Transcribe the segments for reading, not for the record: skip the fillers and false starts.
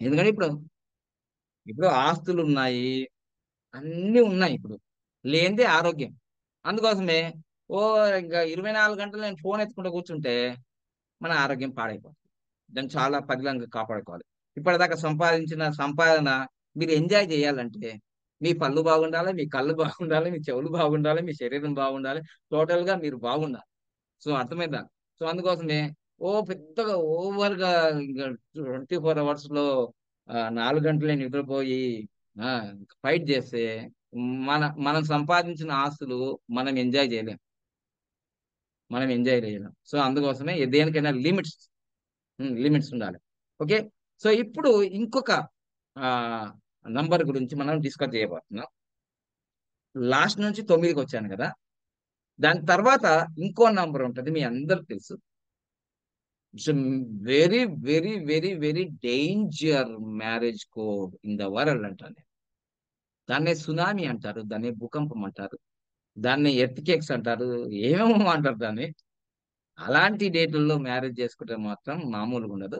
ఎందుకంటే ఇప్పుడు ఇప్పుడు ఆస్తులు ఉన్నాయి, అన్నీ ఉన్నాయి ఇప్పుడు. లేనిదే ఆరోగ్యం. అందుకోసమే ఓ ఇంకా 24 గంటలు నేను ఫోన్ ఎత్తుకుంటూ కూర్చుంటే మన ఆరోగ్యం పాడైపోతుంది. దాన్ని చాలా పదిలంగా కాపాడుకోవాలి. ఇప్పటిదాకా సంపాదించిన సంపాదన మీరు ఎంజాయ్ చేయాలంటే, మీ పళ్ళు బాగుండాలి, మీ కళ్ళు బాగుండాలి, మీ చెవులు బాగుండాలి, మీ శరీరం బాగుండాలి. టోటల్‌గా మీరు బాగుండాలి. సో, అర్థమైందా? సో, అందుకోసమే పెద్దగా ఓవర్‌గా ఇంక 24 అవర్స్‌లో 4 గంటలే నిద్రపోయి ఆ! ఫైట్ చేస్తే మనం సంపాదించిన ఆస్తులు మనం ఎంజాయ్ చేయలేం. మనం ఎంజాయ్ చేయలేం. సో, అందుకోసమే దేనికైనా లిమిట్స్ ఉండాలి. ఓకే. సో, ఇప్పుడు ఇంకొక ఆహ్, నంబర్ గురించి మనం డిస్కస్ చేయబోతున్నాం. లాస్ట్ నుంచి 9కొచ్చాను గదా! దాని తర్వాత ఇంకో నంబర్ ఉంటది. మీ అందరికి తెలుసు. It's very, very, very, very danger marriage code in the world అంటా నేను. దాన్నే సునామీ అంటారు. దాన్నే భూకంపం అంటారు. దాన్ని ఎర్త్‌క్వేక్స్ అంటారు. ఏమేమో అంటారు దాన్ని. అలాంటి డేటుల్లో మ్యారేజ్ చేసుకుంటే మాత్రం మామూలుగుండదు.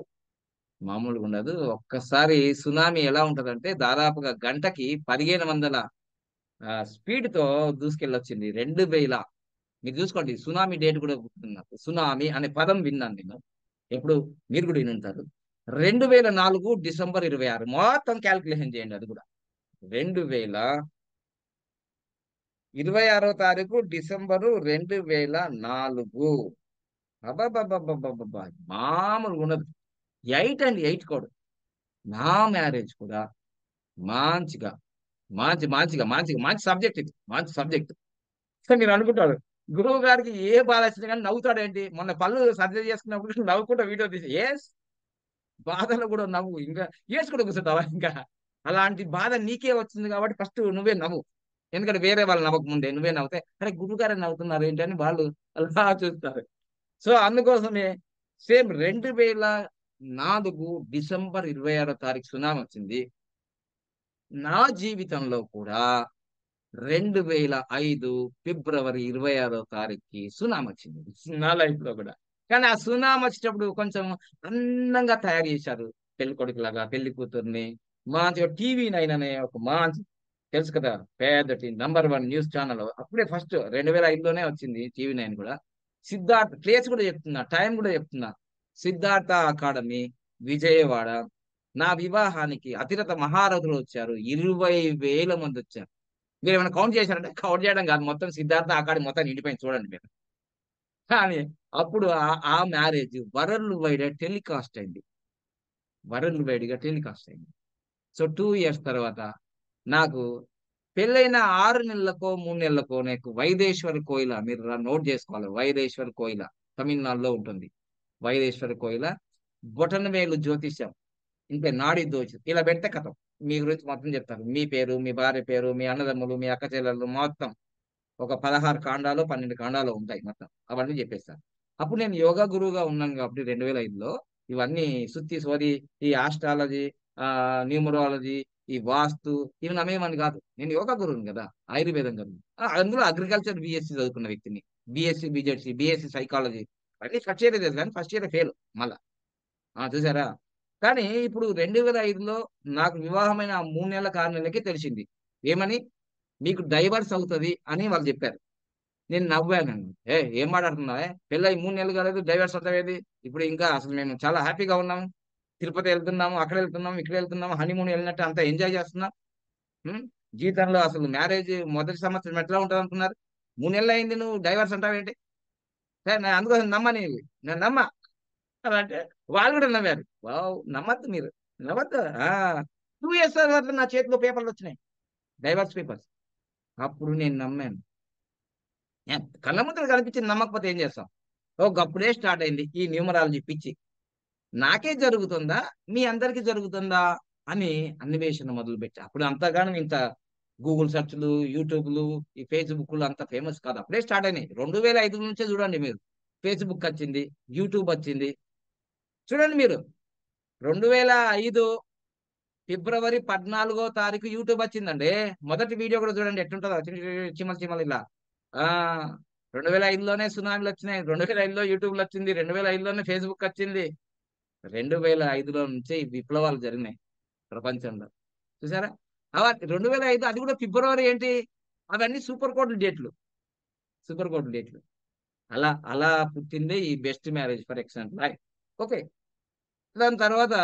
మామూలుగుండదు. ఒక్కసారి సునామీ ఎలా ఉంటదంటే దాదాపుగా గంటకి 1500 స్పీడ్‌తో దూసుకెళ్ళొచ్చింది. 2000 మీరు చూసుకోండి సునామీ డేట్ కూడా గుర్తుంది నాకు. సునామీ అనే పదం విన్నాను నేను. ఎప్పుడు మీరు కూడా వినుంటారు. 2004 డిసెంబర్ 26 మొత్తం కాలిక్యులేషన్ చేయండి అది కూడా. 2026 తారీఖు డిసెంబరు 2004. అబ్బబ్బబ్బబ్బబ్బబ్బా! మామూలుగుండదు. 8 అండి 8 కోడ్. నా మ్యారేజ్ కూడా మంచిగా, మంచి సబ్జెక్ట్ ఇది. మంచి సబ్జెక్ట్. సో, మీరనుకుంటారు, గురువు గారికి ఏ బాధొచ్చినా గాని నవ్వుతాడేంటి? మొన్న పళ్ళు సర్జరీ చేసుకున్నప్పుడు నవ్వుకుంటా వీడియో తీసి బాధలో గూడా నవ్వు. ఇంకా ఏడ్చుకుంటూ కూర్చుంటావా ఇంకా? అలాంటి బాధ నీకే వచ్చింది కాబట్టి ఫస్ట్ నువ్వే నవ్వు. ఎందుకంటే వేరే వాళ్ళు నవ్వకముందే నువ్వే నవ్వుతే, అరె! గురువుగారే నవ్వుతున్నారేంటి అని వాళ్ళు అలా చూస్తారు. సో, అందుకోసమే సేమ్ 2004 డిసెంబర్ 26 తారీఖు సునామొచ్చింది. నా జీవితంలో కూడా 2005 ఫిబ్రవరి 26 తారీఖుకి సునామొచ్చింది. నా లైఫ్‌లో గూడా. కానీ ఆ సునామొచ్చేటప్పుడు కొంచెం అందంగా తయారు జేశారు. పెళ్ళికొడుకులాగా, పెళ్లి కూతుర్ని. మంచిగా టీవీ నైన్ అనే ఒక మంచి తెలుసు కదా! పెద్ద నంబర్ 1 న్యూస్ ఛానల్. అప్పుడే ఫస్ట్ 2005లోనే వచ్చింది టీవీ నైన్ గూడా. సిద్ధార్థ్ ప్లేస్ గూడా చెప్తున్నా, టైం గూడా చెప్తున్నా. సిద్ధార్థ అకాడమీ, విజయవాడ. నా వివాహానికి అతిరథ మహారథులొచ్చారు. 20,000 మందొచ్చారు. మీరేమైనా కౌంట్ చేసారంటే కౌంట్ చేయడం గాదు. మొత్తం సిద్ధార్థ అకాడమీ మొత్తం నిండిపోయింది చూడండి మీరు. కానీ అప్పుడు ఆ మ్యారేజ్ వరల్డ్ వైడ్ టెలికాస్ట్ అయింది. వరల్డ్ వైడ్‌గా టెలికాస్ట్ అయింది. సో, 2 ఇయర్స్ తర్వాత నాకు పెళ్లైన 6 నెలలకో, 3 నెలలకో నాకు వైదేశ్వరి కోయిల మీరు నోట్ జేసుకోవాలి. వైదేశ్వరి కోయిల తమిళనాడులో ఉంటుంది. వైదేశ్వరి కోయిల, బొటనవేలు జ్యోతిష్యం. ఇంతే నాడి దోషం. ఇలా పెడితే ఖతం. మీ గురించి మొత్తం చెప్తారు. మీ పేరు, మీ భార్య పేరు, మీ అన్నదమ్ములు, మీ అక్క చెల్లెళ్ళు మొత్తం. ఒక 16 కాండాలో, 12 కాండాలో ఉంటాయి మొత్తం. అవన్నీ జెప్పేస్తారు. అప్పుడు నేను యోగా గురువుగా ఉన్నాను గాబట్టి 2005లో ఇవన్నీ సుత్తి, సోది, ఈ ఆస్ట్రాలజీ, న్యూమరాలజీ, ఈ వాస్తు ఇవి నమ్మేవాడిని గాదు. నేను యోగా గురువుని గదా! ఆయుర్వేదం గురువుని. అందులో అగ్రికల్చర్ బీఎస్సీ చదువుకున్న వ్యక్తిని. బీఎస్సీ, బీజెడ్సీ, బీఎస్సీ సైకాలజీ అన్నీ ఫస్ట్ ఇయరే తెలుసు గానీ ఫస్ట్ ఇయరే ఫెయిల్ మళ్ళా. చూసారా? కానీ ఇప్పుడు 2005లో నాకు వివాహమైన ఆ 3 నెలలకి, 6 నెలలకే తెలిసింది. ఏమని? "మీకు డైవర్స్ అవుతది" అని వాళ్ళు జెప్పారు. నేను నవ్వానండి. ఏం మాట్లాడుతున్నావే? పెళ్లయి 3 నెలలు కాలేదు డైవర్స్ అంటావేంది? ఇప్పుడు ఇంకా అసలు మేము చాలా హ్యాపీగా ఉన్నాము. తిరుపతి ఎళ్తున్నాము, అక్కడెళ్తున్నాము, ఇక్కడెళ్తున్నాము, హనీమూన్ ఎళ్ళినట్టు అంతా ఎంజాయ్ చేస్తున్నాం. హ్మ్. జీవితంలో అసలు మ్యారేజ్ మొదటి సంవత్సరం ఎట్లా ఉంటదనుకున్నారు? 3 నెలలయింది నువ్వు డైవర్స్ అంటావేంటి? నేను అందుకోసం నమ్మనివి. నేను నమ్మా. అలా అంటే వాళ్ళు గూడా నవ్వారు. వావ్! నమ్మొద్దు మీరు. నమ్మొద్దు. 2 ఇయర్స్ తర్వాత నా చేతిలో పేపర్‌లొచ్చినాయి. Divorce papers. అప్పుడు నేను నమ్మాను. కళ్ళ ముందర కనిపించింది నమ్మకపోతే ఏం చేస్తాం? గప్పుడే స్టార్ట్ అయింది ఈ న్యూమరాలజీ పిచ్చి. నాకే జరుగుతుందా? మీ అందరికి జరుగుతుందా? అని అన్వేషణ మొదలుపెట్టా. అప్పుడు అంతగానం ఇంత గూగుల్ సెర్చ్‌లు, యూట్యూబ్‌లు, ఈ ఫేస్‌బుక్‌లు అంత ఫేమస్ కాదు. అప్పుడే స్టార్ట్ అయినాయి. 2005 నుంచే చూడండి మీరు. ఫేస్‌బుక్ వచ్చింది. యూట్యూబ్ వచ్చింది. చూడండి మీరు. 2005 ఫిబ్రవరి 14 తారీఖు యూట్యూబ్ వచ్చిందండి. మొదటి వీడియో కూడా చూడండి ఎట్లుంటదో చీమలు చీమలు ఇలా. ఆ! 2005లోనే సునామీలొచ్చినాయి. 2005లో యూట్యూబ్‌లొచ్చింది. 2005లోనే ఫేస్‌బుక్ వచ్చింది. 2005లో నుంచే ఈ విప్లవాలు జరిగినాయి. ప్రపంచంలో. చూసారా? 2005 అది కూడా ఫిబ్రవరి ఏంటి? అవన్నీ సూపర్ కోడల్ డేట్లు. సూపర్ కోడల్ డేట్లు. అలా అలా పుట్టిందే ఈ best marriage for example. Okay. దాని తర్వాత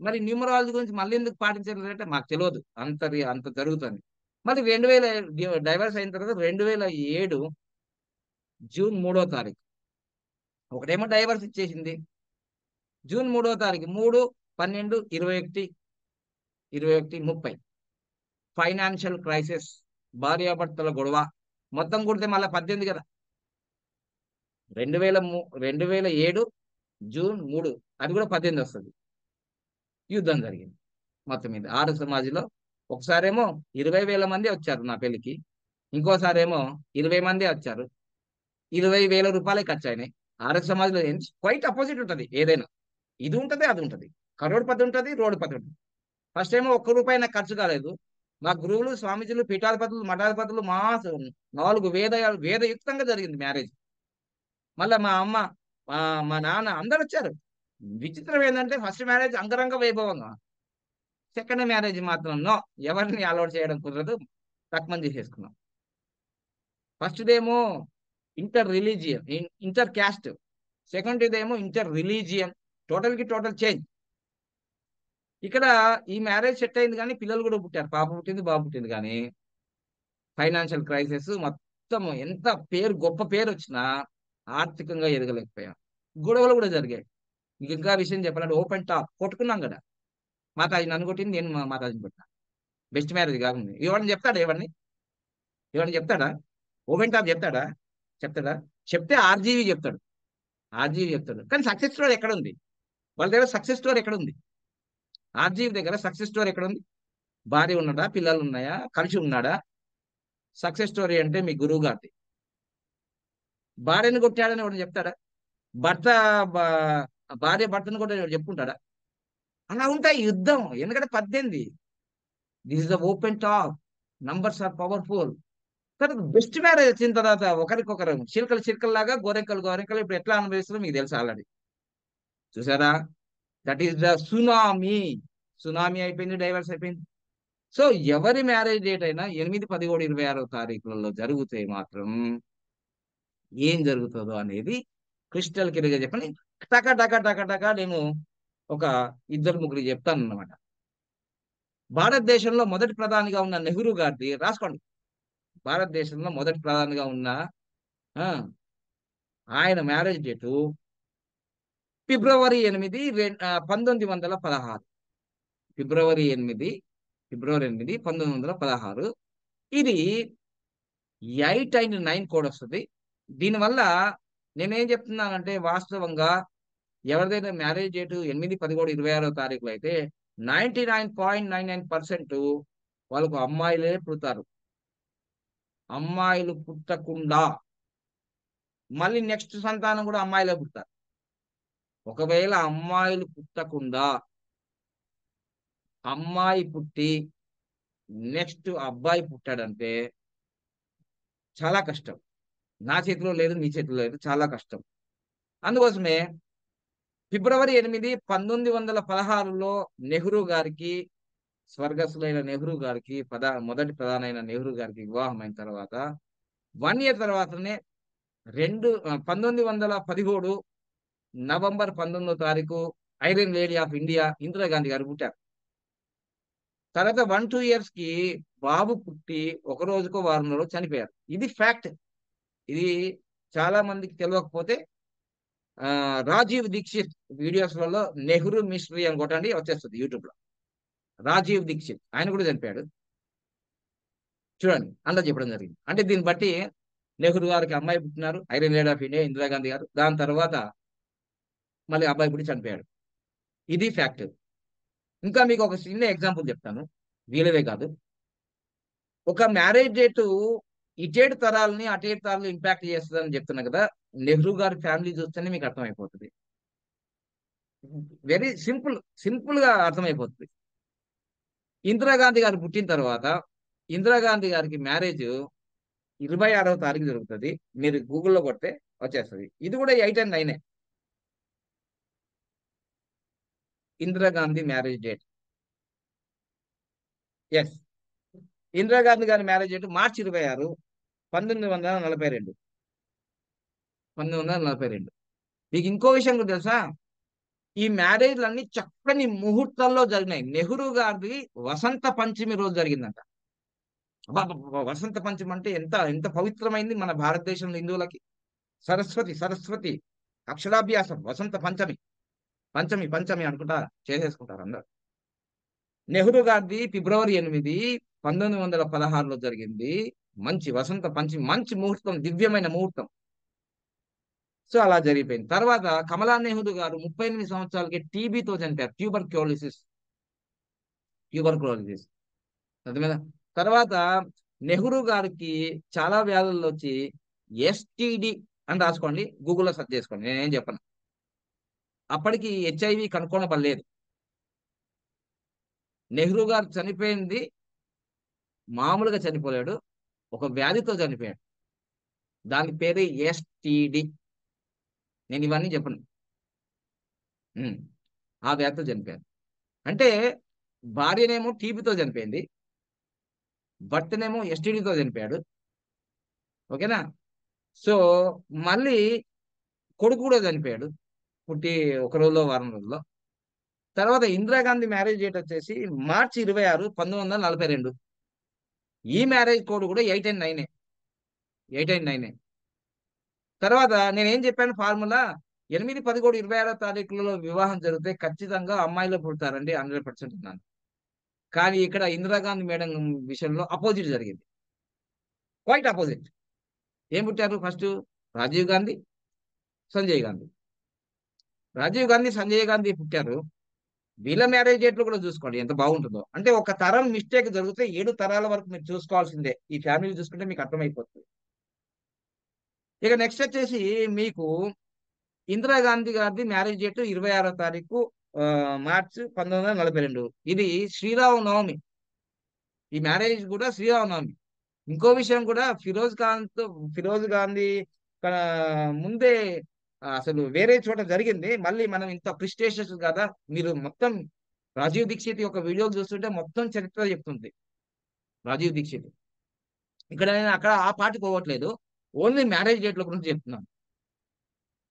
మరి న్యూమరాలజీ గురించి మళ్ళీ ఎందుకు పాటించలేదంటే మాకు తెలియదు. అంత జరుగుతుంది. మళ్ళీ 2000 డైవర్స్ అయిన తర్వాత 2007 జూన్ 3వ తారీఖు ఒకటేమో డైవర్స్ ఇచ్చేసింది. జూన్ 3వ తారీఖు 3, 12, 21, 21, 30 ఫైనాన్షియల్ క్రైసిస్, భార్యాభర్తల గొడవ మొత్తం కూడితే మళ్ళీ 18 కదా. 2007 జూన్ 3 అది కూడా 18 వస్తుంది. యుద్ధం జరిగింది మొత్తం మీద ఆర్య సమాజ్లో. ఒకసారేమో 20,000 మంది వచ్చారు నా పెళ్లికి, ఇంకోసారేమో 20 మంది వచ్చారు, 20,000 రూపాయలే ఖర్చు అయినాయి. ఆర్య సమాజ్లో క్వైట్ అపోజిట్ ఉంటుంది. ఏదైనా ఇది ఉంటుంది, అది ఉంటుంది. కరోడ్పతి ఉంటుంది, రోడ్డుపతి ఉంటుంది. ఫస్ట్ ఏమో ఒక్క రూపాయి నాకు ఖర్చు కాలేదు. మా గురువులు, స్వామీజీలు, పీఠాధిపతులు, మఠాధిపతులు మా 4 వేదయుక్తంగా జరిగింది మ్యారేజ్. మళ్ళీ మా అమ్మ, మా మా నాన్న అందరు వచ్చారు. విచిత్రం ఏంటంటే ఫస్ట్ మ్యారేజ్ అంగరంగ వైభవంగా, సెకండ్ మ్యారేజ్ మాత్రం నో, ఎవరిని అలౌట్ చేయడం కుదరదు, తక్కువ చేసేసుకున్నాం. ఫస్ట్ డేమో inter religion, inter caste. Second డేమో ఇంటర్ రిలీజియన్, టోటల్ చేంజ్. ఇక్కడ ఈ మ్యారేజ్ సెట్ అయింది కానీ పిల్లలు కూడా పుట్టారు. పాప పుట్టింది, బాబు పుట్టింది. కానీ ఫైనాన్షియల్ క్రైసిస్ మొత్తం, ఎంత గొప్ప పేరు వచ్చినా ఆర్థికంగా ఎదగలేకపోయాం. గొడవలు కూడా జరిగాయి. ఇంకా విషయం చెప్పాలంటే ఓపెన్ టాప్ కొట్టుకున్నాం కదా. మాతాజీ నన్ను కొట్టింది, నేను మా మాతాజీని కొట్టినా. బెస్ట్ మ్యారేజ్ కాకుండా ఎవరిని చెప్తాడా? ఎవరిని చెప్తాడా? ఓపెన్ టాప్ చెప్తాడా? చెప్తే ఆర్జీవి చెప్తాడు. కానీ సక్సెస్ స్టోరీ ఎక్కడ ఉంది? వాళ్ళ దగ్గర సక్సెస్ స్టోరీ ఎక్కడ ఉంది? ఆర్జీవి దగ్గర సక్సెస్ స్టోరీ ఎక్కడ ఉంది? భార్య ఉన్నాడా? పిల్లలు ఉన్నాయా? కలిసి ఉన్నాడా? సక్సెస్ స్టోరీ అంటే మీ గురువు గారిది. భార్యను కొట్టాడని ఎవరు చెప్తాడా? భర్త భార్య భర్తను కొట్టాడని ఎవరు చెప్పుకుంటాడా? అలా ఉంటాయి యుద్ధం. ఎందుకంటే 18. This is the open top. Numbers are powerful. తర్వాత బెస్ట్ మ్యారేజ్ వచ్చిన తర్వాత ఒకరికొకరు చిలకలు లాగా, గోరెంకలు ఇప్పుడు ఎట్లా అనుభవిస్తుందో మీకు తెలుసు ఆల్రెడీ. చూసారా? That is the tsunami. Tsunami అయిపోయింది, డైవర్స్ అయిపోయింది. సో ఎవరి మ్యారేజ్ డేట్ అయినా 8, 17, 26వ తారీఖులలో జరిగితే మాత్రం ఏం జరుగుతుందో అనేది క్రిస్టల్ క్లియర్ గా చెప్పని టక నేను ఒక 2, 3 చెప్తాను అన్నమాట. భారతదేశంలో మొదటి ప్రధానిగా ఉన్న నెహ్రూ గారిది రాసుకోండి. భారతదేశంలో మొదటి ప్రధానిగా ఉన్న ఆయన మ్యారేజ్ డేటు ఫిబ్రవరి 8, 1916. ఫిబ్రవరి 8, 1916. ఇది 8 అండ్ 9 కోడ్ వస్తుంది. దీనివల్ల నేనేం చెప్తున్నానంటే వాస్తవంగా ఎవరిదైనా మ్యారేజ్ డేటు 8, 11, 26వ తారీఖులో అయితే 99.99% వాళ్ళకు అమ్మాయిలే పుడతారు. అమ్మాయిలు పుట్టకుండా మళ్ళీ నెక్స్ట్ సంతానం కూడా అమ్మాయిలే పుడతారు. ఒకవేళ అమ్మాయిలు పుట్టకుండా అమ్మాయి పుట్టి నెక్స్ట్ అబ్బాయి పుట్టాడంటే చాలా కష్టం. నా చేతిలో లేదు, నీ చేతిలో లేదు, చాలా కష్టం. అందుకోసమే ఫిబ్రవరి 8, 1916లో నెహ్రూ గారికి, స్వర్గస్థులైన నెహ్రూ గారికి, మొదటి ప్రధానమైన నెహ్రూ గారికి వివాహం అయిన తర్వాత 1 ఇయర్ తర్వాతనే 1917 నవంబర్ 19వ తారీఖు iron lady of India Indira Gandhi గారు పుట్టారు. తర్వాత 1-2 ఇయర్స్ కి బాబు పుట్టి ఒక రోజుకో వారం రోజులు చనిపోయారు. ఇది ఫ్యాక్ట్. ఇది చాలా మందికి తెలియకపోతే రాజీవ్ దీక్షిత్ వీడియోస్లలో నెహ్రూ మిస్టరీ అని కొట్టండి, వచ్చేస్తుంది యూట్యూబ్ లో. రాజీవ్ దీక్షిత్ ఆయన కూడా చనిపోయాడు. చూడండి, అందులో చెప్పడం జరిగింది. అంటే దీన్ని బట్టి నెహ్రూ గారికి అమ్మాయి పుట్టినారు, iron lady of India Indira Gandhi గారు. దాని తర్వాత మళ్ళీ అబ్బాయి పుట్టి చనిపోయాడు. ఇది ఫ్యాక్ట్. ఇంకా మీకు ఒక చిన్న ఎగ్జాంపుల్ చెప్తాను, వీలవే కాదు. ఒక మ్యారేజ్ డేటు ఇటేడు తరాలని అటేడు తరాలు ఇంపాక్ట్ చేస్తుందని చెప్తున్నా కదా. నెహ్రూ గారి ఫ్యామిలీ చూస్తేనే మీకు అర్థమైపోతుంది. వెరీ సింపుల్ గా అర్థమైపోతుంది. ఇందిరాగాంధీ గారు పుట్టిన తర్వాత ఇందిరాగాంధీ గారికి మ్యారేజ్ 26వ తారీఖు జరుగుతుంది. మీరు గూగుల్లో కొడితే వచ్చేస్తుంది. ఇది కూడా 8 and 9. Indira Gandhi marriage date yes. Indira Gandhi గారి మ్యారేజ్ డేట్ మార్చి 26, 1942. 1942. మీకు ఇంకో విషయం కూడా తెలుసా? ఈ మ్యారేజ్లన్నీ చక్కని ముహూర్తాల్లో జరిగినాయి. నెహ్రూ గారిది వసంత పంచమి రోజు జరిగిందంట. అబ్బబ్బబ్బా! వసంత పంచమి అంటే ఎంత ఎంత పవిత్రమైంది మన భారతదేశంలో హిందువులకి. సరస్వతి, సరస్వతి అక్షరాభ్యాసం వసంత పంచమి. పంచమి, పంచమి అనుకుంటా చేసేసుకుంటారు అందరూ. నెహ్రూ గారిది ఫిబ్రవరి 8, 1916లో జరిగింది. మంచి వసంత పంచమి, మంచి ముహూర్తం, దివ్యమైన ముహూర్తం. సో, అలా జరిగిపోయింది. తర్వాత కమలా నెహ్రూ గారు 38 సంవత్సరాలకే టీబీతో చనిపోయారు. ట్యూబర్క్యులోసిస్. అర్థమైందా? తర్వాత నెహ్రూ గారికి చాలా వ్యాధులొచ్చి ఎస్టీడీ అని రాసుకోండి. గూగుల్‌లో సెర్చ్ చేసుకోండి. నేనేం చెప్పను. అప్పటికి హెచ్ఐవి కనుక్కోనబడలేదు. నెహ్రూ గారు చనిపోయింది మామూలుగా చనిపోలేడు. ఒక వ్యాధితో చనిపోయాడు. దాని పేరే ఎస్టీడీ. నేను ఇవన్నీ చెప్పను. హ్మ్. ఆ వ్యాధితో చనిపోయారు. అంటే భార్యనేమో టీబీతో చనిపోయింది. భర్తనేమో ఎస్టీడీతో చనిపోయాడు. ఓకేనా? సో, మళ్ళీ కొడుకు కూడా చనిపోయాడు. పుట్టి ఒక రోజులో, వారం రోజుల్లో. తర్వాత ఇందిరాగాంధీ మ్యారేజ్ డేట్ వచ్చేసి మార్చి 26, 1942. ఈ మ్యారేజ్ కోడ్ కూడా 8 అండ్ 9. 8 అండ్ 9. తర్వాత నేనేం చెప్పాను ఫార్ములా 8, 11, 26 తారీఖులలో వివాహం జరిగితే ఖచ్చితంగా అమ్మాయిలే పుడతారండి 100% అన్నాను. కానీ ఇక్కడ ఇందిరాగాంధీ మేడం విషయంలో అపోజిట్ జరిగింది. Quite opposite. ఏం పుట్టారు ఫస్టు? రాజీవ్ గాంధీ, సంజయ్ గాంధీ. రాజీవ్ గాంధీ, సంజయ్ గాంధీ పుట్టారు. వీళ్ళ మ్యారేజ్ డేట్లు కూడా చూసుకోండి ఎంత బాగుంటుందో. అంటే ఒక తరం మిస్టేక్ జరిగితే 7 తరాల వరకు మీరు చూసుకోవాల్సిందే. ఈ ఫ్యామిలీ చూసుకుంటే మీకు అర్థమైపోతుంది. ఇక నెక్స్ట్ వచ్చేసి మీకు ఇందిరాగాంధీ గారిది మ్యారేజ్ డేట్ 26వ తారీఖు మార్చి 1942. ఇది శ్రీరామనవమి. ఈ మ్యారేజ్ కూడా శ్రీరామనవమి. ఇంకో విషయం కూడా ఫిరోజ్ గాంధీ ముందే అసలు వేరే చోట జరిగింది. మళ్ళీ మనం ఇంత ప్రిస్టేషియస్ కదా. మీరు మొత్తం రాజీవ్ దీక్షిత్ యొక్క వీడియోలు చూస్తుంటే మొత్తం చరిత్ర చెప్తుంది రాజీవ్ దీక్షిత్. ఇక్కడ నేను అక్కడ ఆ పార్టీకి పోవట్లేదు. ఓన్లీ మ్యారేజ్ డేట్ల గురించి చెప్తున్నాను.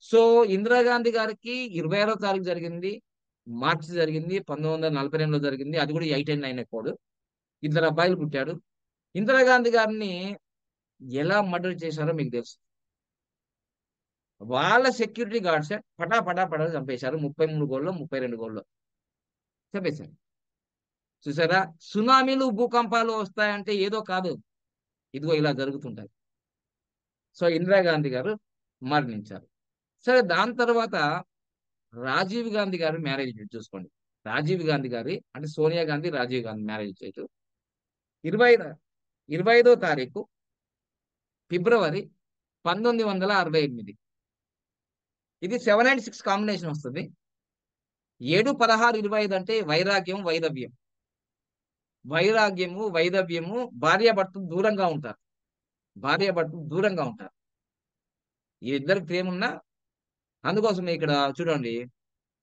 సో, ఇందిరాగాంధీ గారికి 26వ తారీఖు జరిగింది. మార్చి జరిగింది. 1942లో జరిగింది. అది కూడా 8 అండ్ 9 కోడ్. ఇద్దరు అబ్బాయిలు పుట్టాడు. ఇందిరాగాంధీ గారిని ఎలా మర్డర్ చేశారో మీకు తెలుసు. వాళ్ళ సెక్యూరిటీ గార్డ్సే పటా పటా పటా చంపేశారు. 33 గోల్లో, 32 గోల్లో చంపేశారు. చూసారా? సునామీలు, భూకంపాలు వస్తాయంటే ఏదో కాదు. ఇదిగో ఇలా జరుగుతుంటాయి. సో, ఇందిరాగాంధీ గారు మరణించారు. సరే దాని తర్వాత రాజీవ్ గాంధీ గారి మ్యారేజ్ డేట్ చూసుకోండి. రాజీవ్ గాంధీ గారి అంటే సోనియా గాంధీ, రాజీవ్ గాంధీ మ్యారేజ్ డేట్ 20 25వ తారీఖు ఫిబ్రవరి 1968. ఇది 7 అండ్ 6 కాంబినేషన్ వస్తుంది. 7, 16, 25 అంటే వైరాగ్యం, వైదవ్యం. వైరాగ్యము, వైదవ్యము, భార్యాభర్తలు దూరంగా ఉంటారు. భార్యాభర్తలు దూరంగా ఉంటారు. ఈ ఇద్దరికి ప్రేమున్నా అందుకోసమే ఇక్కడ చూడండి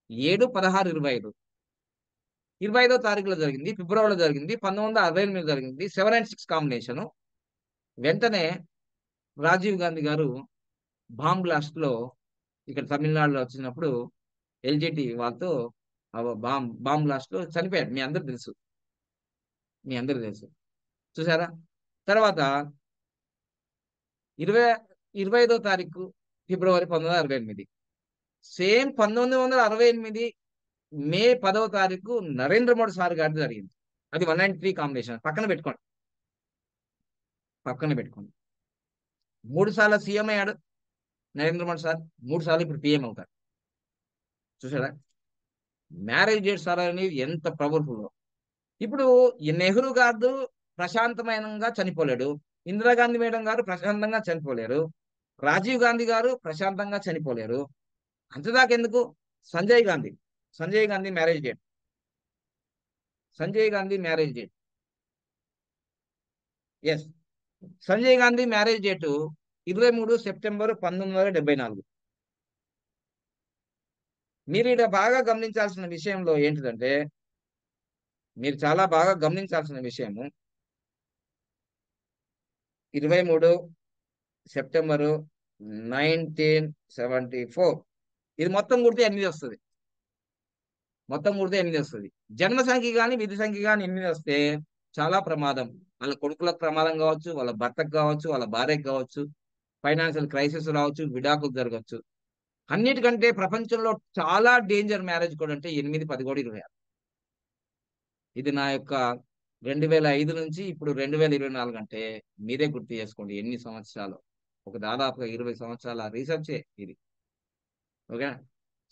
7, 16, 25. 25వ తారీఖులో జరిగింది. ఫిబ్రవరిలో జరిగింది. 1968 జరిగింది. 7 అండ్ 6 కాంబినేషను. వెంటనే రాజీవ్ గాంధీ గారు బాంబ్ బ్లాస్ట్‌లో ఇక్కడ తమిళనాడులో వచ్చినప్పుడు ఎల్‌జీటీ వాళ్ళతో బాంబ్ బ్లాస్ట్‌లో చనిపోయాడు. మీ అందరికి తెలుసు. మీ అందరికి తెలుసు. చూసారా? తర్వాత 20 25వ తారీఖు ఫిబ్రవరి 1968. సేమ్ 1968 మే 10వ తారీఖు నరేంద్ర మోడీ సార్ గారిది జరిగింది. అది 193 కాంబినేషన్. పక్కన పెట్టుకోండి. పక్కన పెట్టుకోండి. 3 సార్లు సీఎం అయ్యాడు నరేంద్ర మోడీ సార్. 3 సార్లు ఇప్పుడు పీఎం అవుతారు. చూసారా? మ్యారేజ్ డేట్స్ అనేవి ఎంత పవర్‌ఫుల్లో. ఇప్పుడు ఈ నెహ్రూ గారు ప్రశాంతమయంగా చనిపోలేడు. ఇందిరాగాంధీ మేడం గారు ప్రశాంతంగా చనిపోలేరు. రాజీవ్ గాంధీ గారు ప్రశాంతంగా చనిపోలేరు. అంతదాకెందుకు? Sanjay Gandhi. Sanjay Gandhi marriage date. Sanjay Gandhi marriage date. Yes. Sanjay Gandhi marriage date 23 September 1974. మీరు ఈడ బాగా గమనించాల్సిన విషయంలో ఏంటిదంటే మీరు చాలా బాగా గమనించాల్సిన విషయము, 23 సెప్టెంబరు 1974, ఇది మొత్తం కూడితే 8 వస్తుంది. మొత్తం కూడితే 8 వస్తుంది. జన్మ సంఖ్య కానీ విధి సంఖ్య కానీ 8 వస్తే చాలా ప్రమాదం. వాళ్ళ కొడుకులకు ప్రమాదం కావచ్చు, వాళ్ళ భర్తకు కావచ్చు, వాళ్ళ భార్యకు కావచ్చు, ఫైనాన్షియల్ క్రైసిస్ రావచ్చు, విడాకులు జరగచ్చు. అన్నిటికంటే ప్రపంచంలో చాలా డేంజర్ మ్యారేజ్ కూడా అంటే 8, 10, 26. ఇది నా యొక్క 2005 నుంచి ఇప్పుడు 2024 అంటే మీరే గుర్తు చేసుకోండి ఎన్ని సంవత్సరాలు. ఒక దాదాపుగా 20 సంవత్సరాల రీసెర్చే ఇది. ఓకే.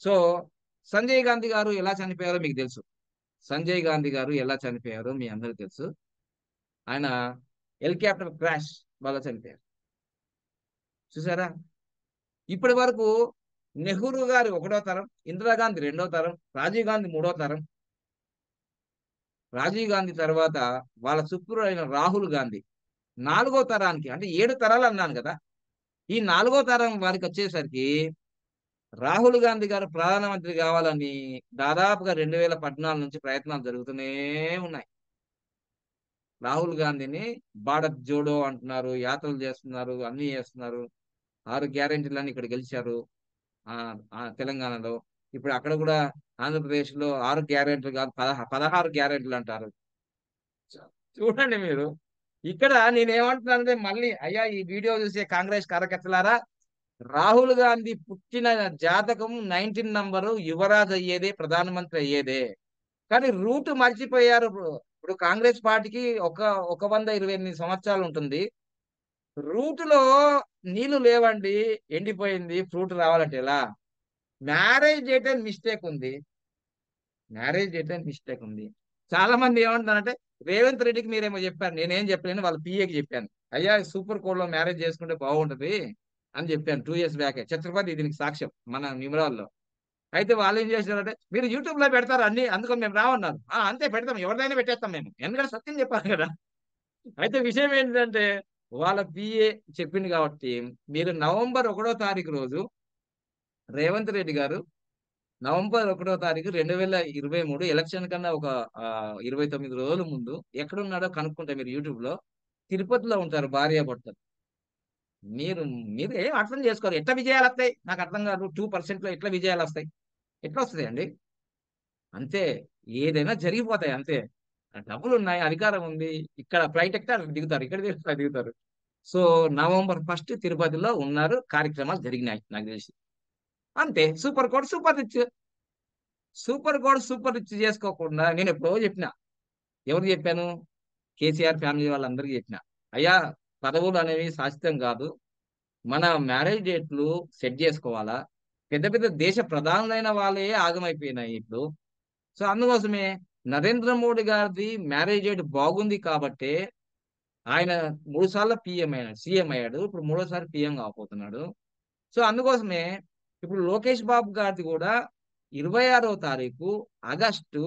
సో, సంజయ్ గాంధీ గారు ఎలా చనిపోయారో మీకు తెలుసు. సంజయ్ గాంధీ గారు ఎలా చనిపోయారో మీ అందరికి తెలుసు. ఆయన హెలికాప్టర్ క్రాష్ వల్ల చనిపోయారు. చూసారా? ఇప్పటి వరకు నెహ్రూ గారు ఒకటో తరం, ఇందిరాగాంధీ రెండో తరం, రాజీవ్ గాంధీ మూడో తరం, రాజీవ్ గాంధీ తర్వాత వాళ్ళ సుపుత్రుడు అయిన రాహుల్ గాంధీ నాలుగో తరానికి, అంటే 7 తరాలు అన్నాను కదా! ఈ నాలుగో తరం వారికొచ్చేసరికి రాహుల్ గాంధీ గారు ప్రధానమంత్రి కావాలని దాదాపుగా 2014 నుంచి ప్రయత్నాలు జరుగుతూనే ఉన్నాయి. రాహుల్ గాంధీని భారత్ జోడో అంటున్నారు, యాత్రలు చేస్తున్నారు, అన్నీ చేస్తున్నారు. 6 గ్యారంటీలని ఇక్కడ గెలిచారు. తెలంగాణలో. ఇప్పుడు అక్కడ కూడా ఆంధ్రప్రదేశ్‌లో 6 గ్యారంటీలు కాదు 16 గ్యారంటీలు అంటారు. చూడండి మీరు. ఇక్కడ నేనేమంటున్నానంటే మళ్ళీ అయ్యా ఈ వీడియో చూసే కాంగ్రెస్ కార్యకర్తలారా, రాహుల్ గాంధీ పుట్టిన జాతకం 19 నంబరు యువరాజు అయ్యేదే, ప్రధానమంత్రి అయ్యేదే. కానీ రూట్ మర్చిపోయారు. ఇప్పుడు కాంగ్రెస్ పార్టీకి ఒక 128 సంవత్సరాలు ఉంటుంది. రూట్‌లో నీళ్లు లేవండి. ఎండిపోయింది. ఫ్రూట్ రావాలంటే ఎలా? మ్యారేజ్ డేటే మిస్టేక్ ఉంది. మ్యారేజ్ డేటే మిస్టేక్ ఉంది. చాలా మంది ఏమంటున్నారంటే, రేవంత్ రెడ్డికి మీరేమో చెప్పారు. నేనేం చెప్పలేను. వాళ్ళ పీఏకి చెప్పాను. అయ్యా సూపర్ కోడ్‌లో మ్యారేజ్ చేసుకుంటే బాగుంటది అని చెప్పాను 2 ఇయర్స్ బ్యాకే. ఛత్రపతి దీనికి సాక్ష్యం మన నిమరాల్లో. అయితే వాళ్ళేం చేశారంటే, మీరు యూట్యూబ్‌లో పెడతారు అన్నీ. అందుకని మేము రామన్నారు. అంతే పెడతాం. ఎవరిదైనా పెట్టేస్తాం మేము. ఎందుకంటే సత్యం చెప్పాలి కదా! అయితే విషయం ఏంటంటే, వాళ్ళ పీఏ చెప్పింది కాబట్టి, మీరు నవంబర్ 1 తారీఖు రోజు రేవంత్ రెడ్డి గారు నవంబర్ 1 తారీఖు 2023 ఎలక్షన్ కన్నా ఒక 29 రోజుల ముందు ఎక్కడున్నాడో కనుక్కుంటే మీరు యూట్యూబ్‌లో తిరుపతిలో ఉంటారు భార్యాభర్తలు. మీరు మీరు ఏం అర్థం చేసుకోరు. ఎట్లా విజయాలొస్తాయి? నాకు అర్థం కాదు. 2%లో ఎట్లా విజయాలొస్తాయి? ఎట్లా వస్తాయండి? అంతే. ఏదైనా జరిగిపోతాయి అంతే. డబ్బులున్నాయి, అధికారం ఉంది. ఇక్కడ ఫ్లైట్ ఎక్కితే అక్కడ దిగుతారు. ఇక్కడ దిగితే అక్కడ దిగుతారు. సో, నవంబర్ 1 తిరుపతిలో ఉన్నారు. కార్యక్రమాలు జరిగినాయి నాకు తెలిసి. అంతే. Super code super rich. Super code super rich చేసుకోకుండా నేనెప్పుడో చెప్పిన. ఎవరికి చెప్పాను? కేసీఆర్ ఫ్యామిలీ వాళ్ళందరికీ చెప్పిన. అయ్యా పదవులనేవి శాశ్వతం కాదు. మన మ్యారేజ్ డేట్లు సెట్ జేసుకోవాలా? పెద్ద పెద్ద దేశ ప్రధానులైన వాళ్ళే ఆగమైపోయినాయి ఇప్పుడు. సో, అందుకోసమే నరేంద్ర మోడీ గారిది మ్యారేజ్ డేట్ బాగుంది కాబట్టే ఆయన 3 సార్లు సీఎం అయ్యాడు. ఇప్పుడు మూడోసారి పీఎం కాబోతున్నాడు. సో, అందుకోసమే ఇప్పుడు లోకేష్ బాబు గారిది గూడా 26వ తారీఖు ఆగస్టు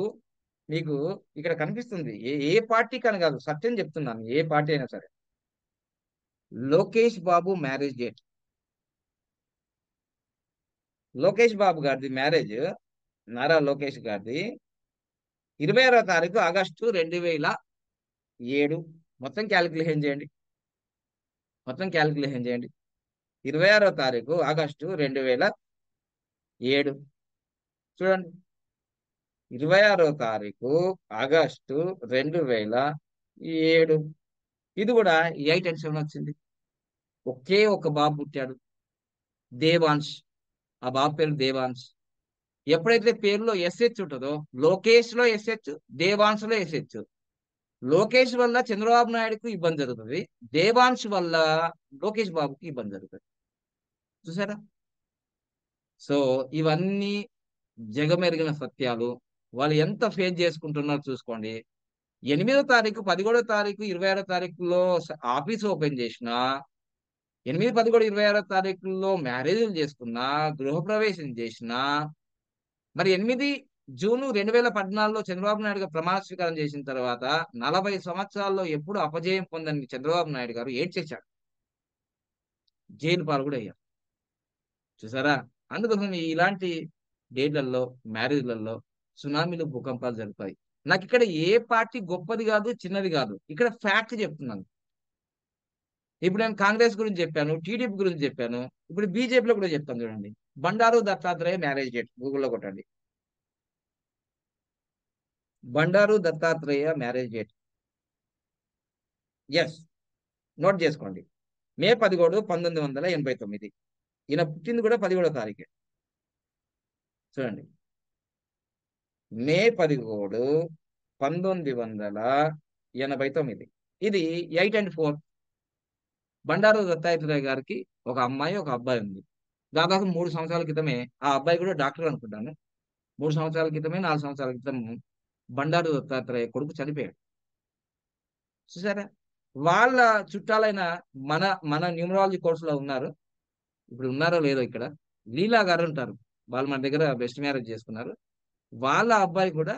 మీకు ఇక్కడ కనిపిస్తుంది. ఏ ఏ పార్టీకని గాదు. సత్యం చెప్తున్నాను. ఏ పార్టీ అయినా సరే. Lokesh Babu marriage date. లోకేష్ బాబు గారిది మ్యారేజ్, నారా లోకేష్ గారిది 26వ తారీఖు ఆగస్టు 2007. మొత్తం కాలిక్యులేషన్ చేయండి. మొత్తం కాలిక్యులేషన్ చేయండి. 26వ తారీఖు ఆగస్టు 2007. చూడండి. 26వ తారీఖు ఆగస్టు 2007. ఇది కూడా 8 అండ్ 7 వచ్చింది. ఒకే ఒక బాబు పుట్టాడు. దేవాంష్. ఆ బాబు పేరు దేవాంష్. ఎప్పుడైతే పేరులో ఎస్‌హెచ్ ఉంటదో, లోకేష్‌లో ఎస్‌హెచ్, దేవాంష్‌లో ఎస్‌హెచ్. లోకేష్ వల్ల చంద్రబాబు నాయుడుకి ఇబ్బంది జరుగుతది. దేవాంష్ వల్ల లోకేష్ బాబుకి ఇబ్బంది జరుగుతది. చూసారా? సో, ఇవన్నీ జగమెరిగిన సత్యాలు. వాళ్ళు ఎంత ఫేస్ చేసుకుంటున్నారో చూసుకోండి. 8వ తారీఖు, 11వ తారీఖు, 26వ తారీఖులో ఆఫీస్ ఓపెన్ చేసినా, 8, 11, 26వ తారీఖుల్లో మ్యారేజ్‌లు చేసుకున్నా, గృహప్రవేశం చేసినా, మరి 8 జూను 2014లో చంద్రబాబు నాయుడు గారు ప్రమాణ స్వీకారం చేసిన తర్వాత 40 సంవత్సరాల్లో ఎప్పుడు అపజయం పొందని చంద్రబాబు నాయుడు గారు ఏడ్చేసాడు. జైలు పాలు కూడా అయ్యారు. చూసారా? అందుకోసం ఇలాంటి డేట్‌లలో, మ్యారేజ్‌లలో సునామీలు, భూకంపాలు జరుగుతాయి. నాకు ఇక్కడ ఏ పార్టీ గొప్పది కాదు, చిన్నది కాదు. ఇక్కడ ఫ్యాక్ట్ చెప్తున్నాను. ఇప్పుడు నేను కాంగ్రెస్ గురించి చెప్పాను, టీడీపీ గురించి చెప్పాను. ఇప్పుడు బీజేపీలో కూడా చెప్తాను చూడండి. బండారు దత్తాత్రేయ మ్యారేజ్ డేట్ గూగుల్లో కొట్టండి. Bandaru Dattatreya marriage date. Yes, note చేసుకోండి. మే 17, 1989. ఈయన పుట్టింది కూడా 17వ తారీఖే. చూడండి, మే 17, 1989. ఇది 8 and 4. బండారు దత్తాత్రేయ గారికి ఒక అమ్మాయి, ఒక అబ్బాయి ఉంది. దాదాపు 3 సంవత్సరాల క్రితమే ఆ అబ్బాయి కూడా డాక్టర్ అనుకుంటాను. 3 సంవత్సరాల క్రితమే, 4 సంవత్సరాల క్రితం బండారు దత్తాత్రేయ కొడుకు చనిపోయాడు. చూసారా? వాళ్ళ చుట్టాలైన మన మన న్యూమరాలజీ కోర్సులో ఉన్నారు. ఇప్పుడు ఉన్నారో లేదో ఇక్కడ లీలా గారు ఉంటారు. వాళ్ళు మన దగ్గర బెస్ట్ మ్యారేజ్ చేసుకున్నారు. వాళ్ళ అబ్బాయి కూడా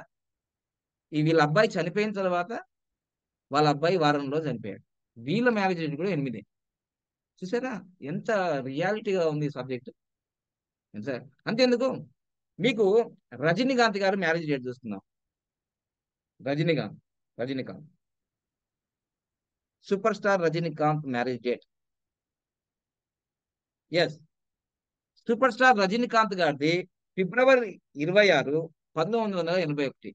వీళ్ళ అబ్బాయి చనిపోయిన తర్వాత వాళ్ళ అబ్బాయి వారంలో చనిపోయాడు. వీళ్ళ మ్యారేజ్ డేట్ కూడా 8. చూసారా ఎంత రియాలిటీగా ఉంది సబ్జెక్ట్? ఎంత అంతేందుకు, మీకు రజనీకాంత్ గారు మ్యారేజ్ డేట్ చూస్తున్నాం. Rajinikanth Rajinikanth super star Rajinikanth marriage date. Yes, super star Rajinikanth గారిది ఫిబ్రవరి 26, 1981.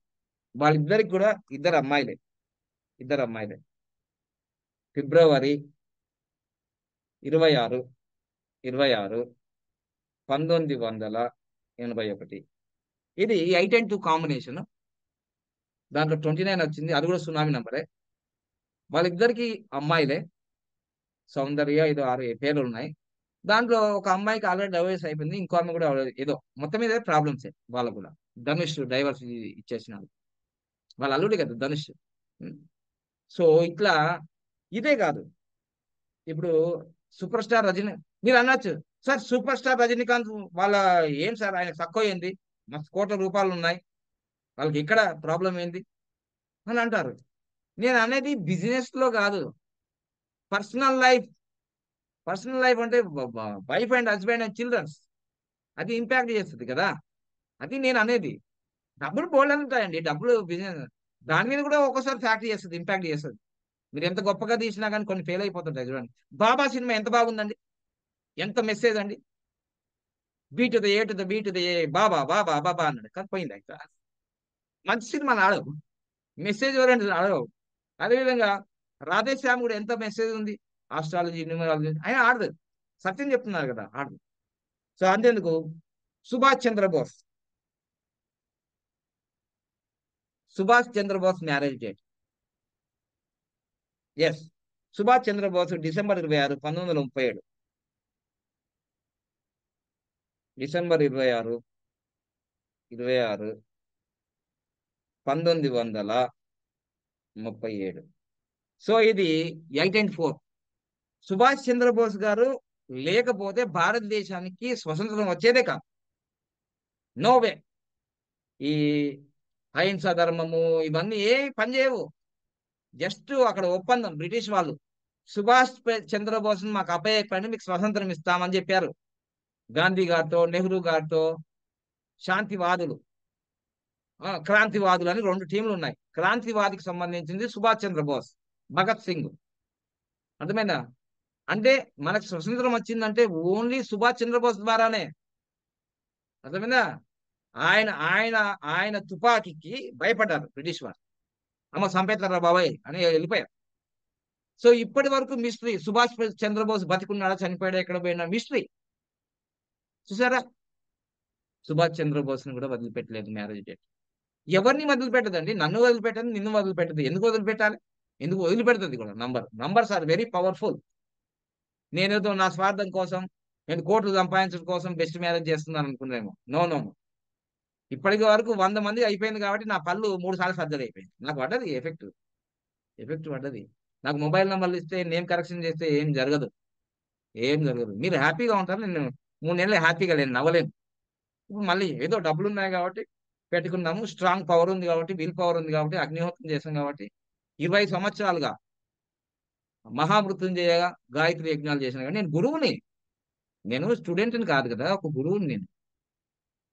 వాళ్ళిద్దరికి కూడా ఇద్దరు అమ్మాయిలే. ఫిబ్రవరి 26, 1981. ఇది 8 and 2 కాంబినేషన్. దాంట్లో 29 వచ్చింది, అది కూడా సునామీ నంబరే. వాళ్ళిద్దరికి అమ్మాయిలే. సౌందర్య, ఏదో 6 పేర్లు ఉన్నాయి. దాంట్లో ఒక అమ్మాయికి ఆల్రెడీ డైవర్స్ అయిపోయింది, ఇంకో అమ్మాయి కూడా ఏదో మొత్తం మీద ప్రాబ్లమ్సే వాళ్ళకు కూడా. ధనుష్ డైవర్స్ ఇచ్చేసినాడు, వాళ్ళ అల్లుడే కదా ధనుష్. సో ఇట్లా ఇదే కాదు. ఇప్పుడు సూపర్ స్టార్ రజనీ, మీరు అనొచ్చు సార్ సూపర్ స్టార్ రజనీకాంత్ వాళ్ళ ఏం సార్ ఆయన తక్కువ ఏంది, మస్తు కోట్ల రూపాయలు ఉన్నాయి, వాళ్ళకి ఇక్కడ ప్రాబ్లం ఏంది అని అంటారు. నేను అనేది బిజినెస్ లో కాదు, పర్సనల్ లైఫ్. పర్సనల్ లైఫ్ అంటే wife and husband and childrens, అది ఇంపాక్ట్ చేస్తుంది కదా. అది నేను అనేది. డబ్బులు బోల్డ్ ఉంటాయండి, డబ్బులు బిజినెస్ దాని మీద కూడా ఒక్కోసారి ఫ్యాక్ట్ చేస్తుంది, ఇంపాక్ట్ చేస్తుంది. మీరు ఎంత గొప్పగా తీసినా కానీ కొన్ని ఫెయిల్ అయిపోతుంటాయి. చూడండి, బాబా సినిమా ఎంత బాగుందండి, ఎంత మెసేజ్ అండి. B to the A to the B to the A, బాబా బాబా బాబా అన్నాడు, కానీ పోయింది. అయితే మంచి సినిమాలు ఆడవు, మెసేజ్ ఓరియంటెడ్ ఆడవు. అదేవిధంగా రాధేశ్యామ్ కూడా ఎంత మెసేజ్ ఉంది, ఆస్ట్రాలజీ, న్యూమరాలజీ, అయినా ఆడదు. సత్యం చెప్తున్నారు కదా, ఆడదు. సో అంతేందుకు, Subhash Chandra Bose Subhash Chandra Bose marriage date. Yes, Subhash Chandra Bose December 26, 1937. December 26, 1937. So ఇది 8 and 4. సుభాష్ చంద్రబోస్ గారు లేకపోతే భారతదేశానికి స్వతంత్రం వచ్చేదే కాదు. No way. ఈ అహింసా ధర్మము ఇవన్నీ ఏ పని చేయవు. జస్ట్ అక్కడ ఒప్పందం, బ్రిటిష్ వాళ్ళు సుభాష్ చంద్రబోస్ మాకు అప్పయ్యపండి, మీకు స్వతంత్రం ఇస్తామని చెప్పారు. గాంధీ గారితో, నెహ్రూ గారితో. శాంతివాదులు, క్రాంతివాదులు అని 2 టీంలు ఉన్నాయి. క్రాంతివాదికి సంబంధించింది సుభాష్ చంద్రబోస్, భగత్ సింగ్. అర్థమైందా? అంటే మనకు స్వతంత్రం వచ్చిందంటే ఓన్లీ సుభాష్ చంద్రబోస్ ద్వారానే. అర్థమైందా? ఆయన ఆయన ఆయన తుపాకీకి భయపడ్డారు బ్రిటిష్ వారు. అమ్మ సంపేతారా బాబాయ్ అని వెళ్ళిపోయారు. సో ఇప్పటి వరకు మిస్టరీ, సుభాష్ చంద్రబోస్ బతికున్నాడా, చనిపోయాడా, ఎక్కడ పోయినా మిస్టరీ. చూసారా? సుభాష్ చంద్రబోస్ ని కూడా వదిలిపెట్టలేదు మ్యారేజ్ డేట్. ఎవరిని వదిలిపెట్టదండి, నన్ను వదిలిపెట్టదు, నిన్ను వదిలిపెట్టదు. ఎందుకు వదిలిపెట్టాలి? ఎందుకు వదిలిపెడుతుంది కూడా? Numbers are very powerful. నేనేదో నా స్వార్థం కోసం, నేను కోట్లు సంపాదించడం కోసం బెస్ట్ మ్యారేజ్ చేస్తున్నాను అనుకున్నారేమో. నో నో, ఇప్పటికి వరకు 100 మంది అయిపోయింది కాబట్టి నా పళ్ళు 3 సార్లు సర్జరీ అయిపోయింది. నాకు పడ్డది ఎఫెక్ట్ పడ్డది. నాకు మొబైల్ నెంబర్లు ఇస్తే, నేమ్ కరెక్షన్ చేస్తే ఏం జరగదు. మీరు హ్యాపీగా ఉంటారు, నేను 3 నెలలు హ్యాపీగా లేను, నవ్వలేను. ఇప్పుడు మళ్ళీ ఏదో డబ్బులు ఉన్నాయి కాబట్టి పెట్టుకున్నాము, స్ట్రాంగ్ పవర్ ఉంది కాబట్టి, విల్ పవర్ ఉంది కాబట్టి, అగ్నిహోత్రం చేసాం కాబట్టి 20 సంవత్సరాలుగా మహామృత్యుంజయగా గాయత్రి యజ్ఞాలు చేసిన కానీ నేను గురువుని. నేను స్టూడెంట్ని కాదు కదా, ఒక గురువుని నేను.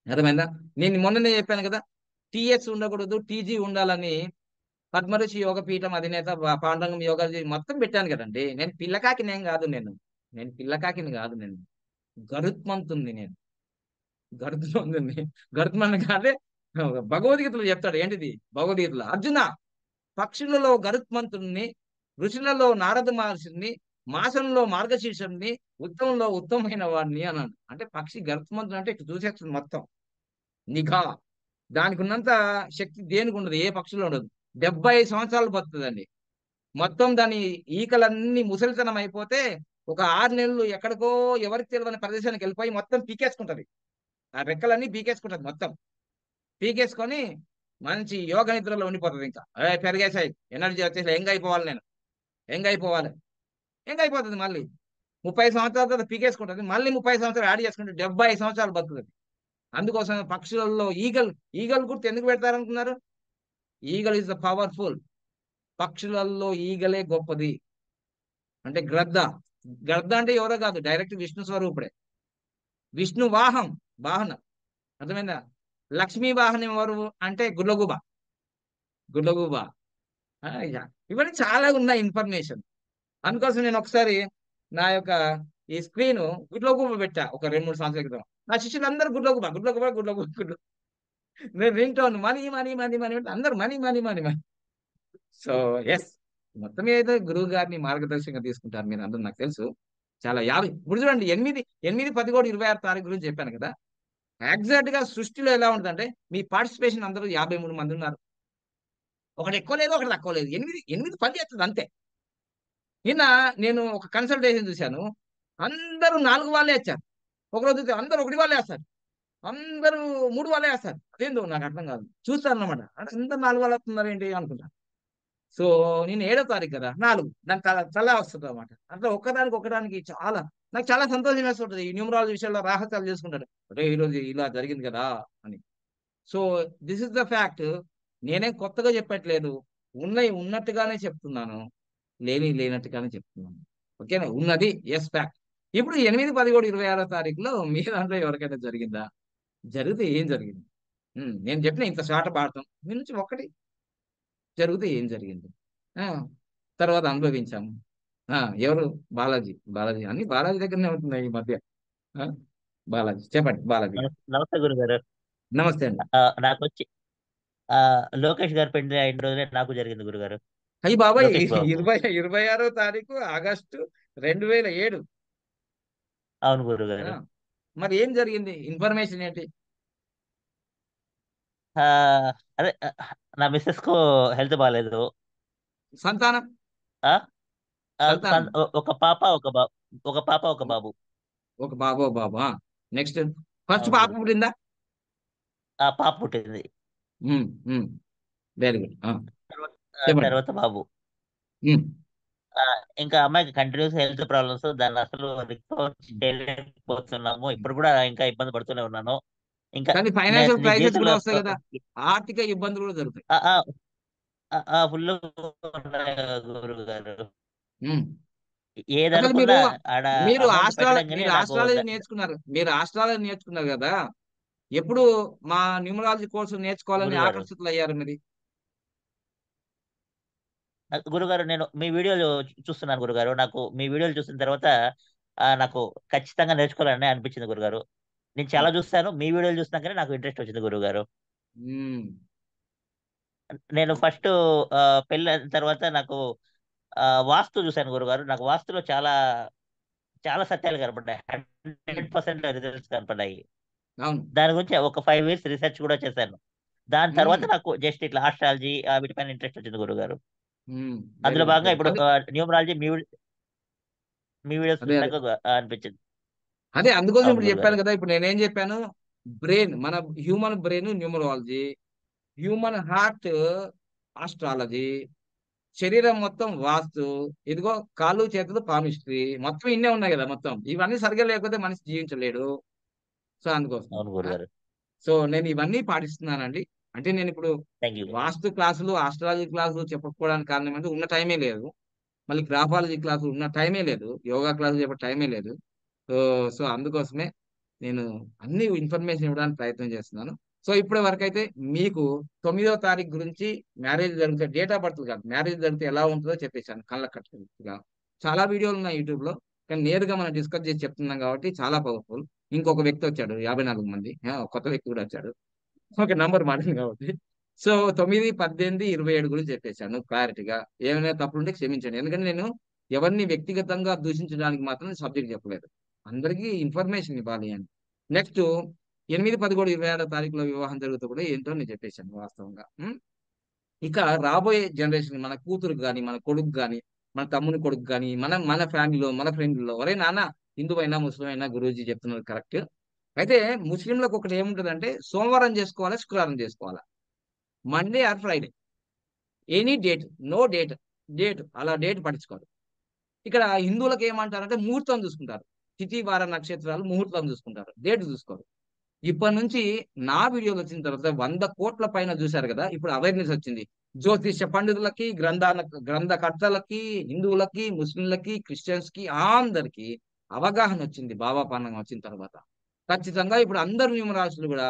అర్థమైందా? నేను మొన్ననే చెప్పాను కదా, టీఎస్ ఉండకూడదు, టీజీ ఉండాలని పద్మఋషి యోగ పీఠం అధినేత పాండురంగం యోగాజీ మొత్తం పెట్టాను కదండి. నేను పిల్లకాకిని ఏం కాదు, నేను పిల్లకాకిని కాదు, నేను గరుత్మంతుణ్ణి, నేను గరుత్మంతుణ్ణి. గరుత్మంతుని కాదే, భగవద్గీతలో చెప్తాడు ఏంటిది, భగవద్గీతలో అర్జున, పక్షులలో గరుత్మంతుణ్ణి, ఋషులలో నారద మహర్షిని, మాసంలో మార్గశీర్షుని, ఉత్తమంలో ఉత్తమమైన వాడిని అన్నాడు. అంటే పక్షి గరుత్మంతుడు అంటే ఇటు చూసేస్తుంది మొత్తం, నిఘా. దానికి ఉన్నంత శక్తి దేనికి ఉండదు, ఏ పక్షిలో ఉండదు. 70 సంవత్సరాలు బతుకుతుందండి. మొత్తం దాని ఈకలన్నీ ముసలితనం అయిపోతే ఒక 6 నెలలు ఎక్కడికో ఎవరికి తెలియని ప్రదేశానికి వెళ్ళిపోయి మొత్తం పీకేసుకుంటది. ఆ రెక్కలన్నీ పీకేసుకుంటది మొత్తం. పీకేసుకొని మంచి యోగ నిద్రలో ఉండిపోతుంది. ఇంకా పెరిగేసాయి, ఎనర్జీ వచ్చేసి అయిపోవాలి, నేను అయిపోవాలి, అయిపోతుంది. మళ్ళీ 30 సంవత్సరాల తర్వాత పీకేసుకుంటుంది, మళ్ళీ 30 సంవత్సరాలు యాడ్ చేసుకుంటే 70 సంవత్సరాలు బతుకుతుంది. అందుకోసం పక్షులలో ఈగలు గుర్తు ఎందుకు పెడతారనుకున్నారు? Eagle is the powerful. పక్షులలో ఈగలే గొప్పది. అంటే గ్రద్ద అంటే ఎవరో కాదు, డైరెక్ట్ విష్ణు స్వరూపుడే. విష్ణు వాహనం అర్థమైందా? లక్ష్మీ వాహనం ఎవరు అంటే గుడ్లగూబ. గుడ్లగూబ ఇవన్నీ చాలా ఉన్నాయి ఇన్ఫర్మేషన్. అందుకోసం నేను ఒకసారి నా యొక్క ఈ స్క్రీన్ గుడ్లగూబ పెట్టా ఒక 2-3 సంవత్సరాల క్రితం. నా శిష్యులందరూ గుడ్లగూబ గుడ్లగూబ గుడ్లగూబ గుడ్ల. నేను ring tone money money money money అంటే అందరు money money money money. So yes, మొత్తం ఏదో గురువు గారిని మార్గదర్శకంగా తీసుకుంటారు మీరు అందరూ, నాకు తెలుసు. చాలా 50 ఇప్పుడు చూడండి, 8/10/26 గురించి చెప్పాను కదా. ఎగ్జాక్ట్ గా సృష్టిలో ఎలా ఉంటుందంటే మీ పార్టిసిపేషన్ అందరూ 53 మంది ఉన్నారు. ఒకటి ఎక్కువ లేదు, ఒకటి తక్కువ లేదు, 8 పని చేస్తుంది అంతే. నిన్న నేను ఒక కన్సల్టేషన్ చూశాను, అందరూ 4 వాళ్ళే వచ్చారు. ఒకరోజు అందరూ 1 వాళ్ళే వేస్తారు, అందరూ 3 వాళ్ళే వేస్తారు. అదేందో నాకు అర్థం కాదు. చూస్తాను అనమాట, అంటే అందరు 4 వాళ్ళు వస్తున్నారు ఏంటి అనుకుంటా. సో నేను 7వ తారీఖు కదా, 4 దానికి తలా వస్తుంది అనమాట. అట్లా ఒకదానికి నాకు చాలా సంతోషం వేస్తుంటది. ఈ న్యూమరాలజీ విషయాల్లో రహస్యాలు చేసుకుంటాడు, అంటే ఈరోజు ఇలా జరిగింది కదా అని. So this is the fact. నేనేం కొత్తగా చెప్పట్లేదు, ఉన్నాయి ఉన్నట్టుగానే చెప్తున్నాను, లేనట్టుగానే చెప్తున్నాను. ఓకేనా? ఉన్నది ఎస్ ఫ్యాక్ట్. ఇప్పుడు 8/11/26 మీ దాంట్లో ఎవరికైనా జరిగిందా? జరిగితే ఏం జరిగింది? నేను చెప్పిన ఇంత షాట పాడతాం మీ నుంచి ఒకటి జరిగితే ఏం జరిగింది? ఆ తర్వాత అనుభవించాము. ఎవరు? బాలాజీ అన్ని బాలాజీ దగ్గరనే ఉంటున్నాయి ఈ మధ్య. ఆ, బాలాజీ చెప్పండి, బాలాజీ గారు. నమస్తే గురుగారు. నమస్తే అండి. నాకు వచ్చి ఆ, లోకేష్ గారి పెళ్లి అయిన రోజునే నాకు జరిగింది గురుగారు. అయ్యి బాబాయ్, లోకేష్ బాబు. 26/6/2007. అవును గురుగారు. మరి ఏం జరిగింది? ఇన్ఫర్మేషన్ ఏంటి? ఆ, అదే నా మిస్సెస్ కు హెల్త్ బాగాలేదు. సంతానం? ఆ, సంతానం ఒక పాప ఒక బాబు. ఒక బాబా. నెక్స్ట్, ఫస్ట్ అవును పాప గురు. పుట్టిందా? ఆ పాప పుట్టింది. Very good. తర్వాత చెప్పండి. తర్వాత బాబు. ఉమ్. ఆ, ఇంకా అమ్మాయికి కంటిన్యూస్ హెల్త్ ప్రాబ్లమ్స్, దాన్ని అసలు రికవర్ చేయలేకపోతున్నాము. ఇప్పుడు కూడా ఇంకా ఇబ్బంది పడుతూనే ఉన్నాను. ఇంకా కానీ ఫైనాన్షియల్ నీ క్రైసిస్ జీవితంలో కూడా వస్తాయి కదా, ఆర్థిక ఇబ్బందులు కూడా జరుగుతాయి. ఫుల్ గురువు గారు. ఉమ్. అసలు ఏదనుకున్నా మీరు ఆడ మీరు అమౌంట్ ఆస్ట్రాలజీ పెట్టడంగానే మీరు నాకు ఆస్ట్రాలజీ నేర్చుకున్నారు, కదా. ఎప్పుడు మా న్యూమరాలజీ కోర్సు నేర్చుకోవాలని గురుగారు. ఆకర్షితులు అయ్యారు మీరు? గురుగారు, నేను మీ వీడియోలు చూస్తున్నాను గురుగారు. నాకు మీ వీడియోలు చూసిన తర్వాత నాకు ఖచ్చితంగా నేర్చుకోవాలని అనిపించింది గురుగారు. నేను చాలా చూస్తాను, మీ వీడియోలు చూసినాకనే నాకు ఇంట్రెస్ట్ వచ్చింది గురుగారు. ఉమ్. నేను ఫస్ట్ పెళ్ళి అయిన తర్వాత నాకు వాస్తు చూశాను గురుగారు. నాకు వాస్తులో చాలా చాలా సత్యాలు కనపడ్డాయి. ఉమ్. 100% రిజల్ట్స్ కనపడ్డాయి. అవును. దాని గురించి ఒక 5 years రీసెర్చ్ కూడా చేశాను. దాని తర్వాత ఉమ్. నాకు జస్ట్ ఇట్లా ఆస్ట్రాలజీ వీటిపైన ఇంట్రెస్ట్ వచ్చింది గురుగారు. వెరీ అందులో గుడ్, భాగంగా వెరీ ఇప్పుడు గుడ్. న్యూమరాలజీ మీ వీడియోస్ అదే చూసినాక అనిపించింది. అందుకోసం అవును ఇప్పుడు గురుగారు. చెప్పాను కదా. ఇప్పుడు నేనేం చెప్పాను? బ్రెయిన్, మన human brain numerology, human heart astrology, శరీరం మొత్తం వాస్తు, ఇదిగో కాళ్ళు చేతులు పామిస్ట్రీ, మొత్తం ఇన్నే ఉన్నాయి కదా. మొత్తం ఇవన్నీ సరిగ్గా లేకపోతే మనిషి జీవించలేడు. సో అందుకోసం అవును గురుగారు. సో నేను ఇవన్నీ పాటిస్తున్నానండి. అంటే నేను ఇప్పుడు థ్యాంక్ యూ. వాస్తు క్లాసులు, ఆస్ట్రాలజీ క్లాసులు చెప్పకపోవడానికి కారణం అంటే ఉన్న టైమే లేదు. మళ్ళీ గ్రాఫాలజీ క్లాసులు ఉన్న టైమే లేదు. యోగా క్లాసులు చెప్పే టైమే లేదు. సో సో అందుకోసమే నేను అన్ని ఇన్ఫర్మేషన్ ఇవ్వడానికి ప్రయత్నం చేస్తున్నాను. సో ఇప్పటి వరకు అయితే మీకు 9వ తారీఖు గురించి మ్యారేజ్ జరిగితే డేట్ ఆఫ్ బర్త్ కాదు, మ్యారేజ్ జరిగితే ఎలా ఉంటుందో చెప్పేశాను కళ్ళ కట్టుగా. చాలా వీడియోలు ఉన్నాయి యూట్యూబ్లో, కానీ నేరుగా మనం డిస్కస్ చేసి చెప్తున్నాం కాబట్టి చాలా పవర్ఫుల్. ఇంకొక వ్యక్తి వచ్చాడు, 54 మంది, కొత్త వ్యక్తి కూడా వచ్చాడు. ఓకే, నంబర్ మారింది కాబట్టి. సో 9, 18, 27 గురించి చెప్పేశాను క్లారిటీగా. ఏమైనా తప్పులుంటే క్షమించండి, ఎందుకంటే నేను ఎవరిని వ్యక్తిగతంగా దూషించడానికి మాత్రం సబ్జెక్ట్ చెప్పలేదు, అందరికీ ఇన్ఫర్మేషన్ ఇవ్వాలి అని. నెక్స్ట్ 8, 11, 26 తారీఖులో వివాహం జరుగుతూ కూడా ఏంటో నేను చెప్పేశాను వాస్తవంగా. ఇక రాబోయే జనరేషన్, మన కూతురు కానీ, మన కొడుకు కానీ, మన తమ్ముని కొడుకు కానీ, మన మన ఫ్యామిలీలో, మన ఫ్రెండ్లో, ఒరే నాన్న, హిందూ అయినా ముస్లిం అయినా గురూజీ చెప్తున్నారు కరెక్ట్. అయితే ముస్లింలకు ఒకటి ఏముంటుందంటే సోమవారం చేసుకోవాలా, శుక్రవారం చేసుకోవాలా, Monday or Friday, any date, no date, date అలా డేట్ పట్టించుకోరు. ఇక్కడ హిందువులకు ఏమంటారంటే ముహూర్తం చూసుకుంటారు, తిథి వార నక్షత్రాలు ముహూర్తం చూసుకుంటారు, డేట్ చూసుకోరు. ఇప్పటి నుంచి నా వీడియోలు వచ్చిన తర్వాత 100 కోట్ల పైన చూశారు కదా, ఇప్పుడు అవేర్నెస్ వచ్చింది. జ్యోతిష్య పండితులకి, గ్రంథకర్తలకి, హిందువులకి, ముస్లింలకి, క్రిస్టియన్స్ కి, అందరికి అవగాహన వచ్చింది భావాపానం వచ్చిన తర్వాత. ఖచ్చితంగా ఇప్పుడు అందరు న్యూమరాశులు కూడా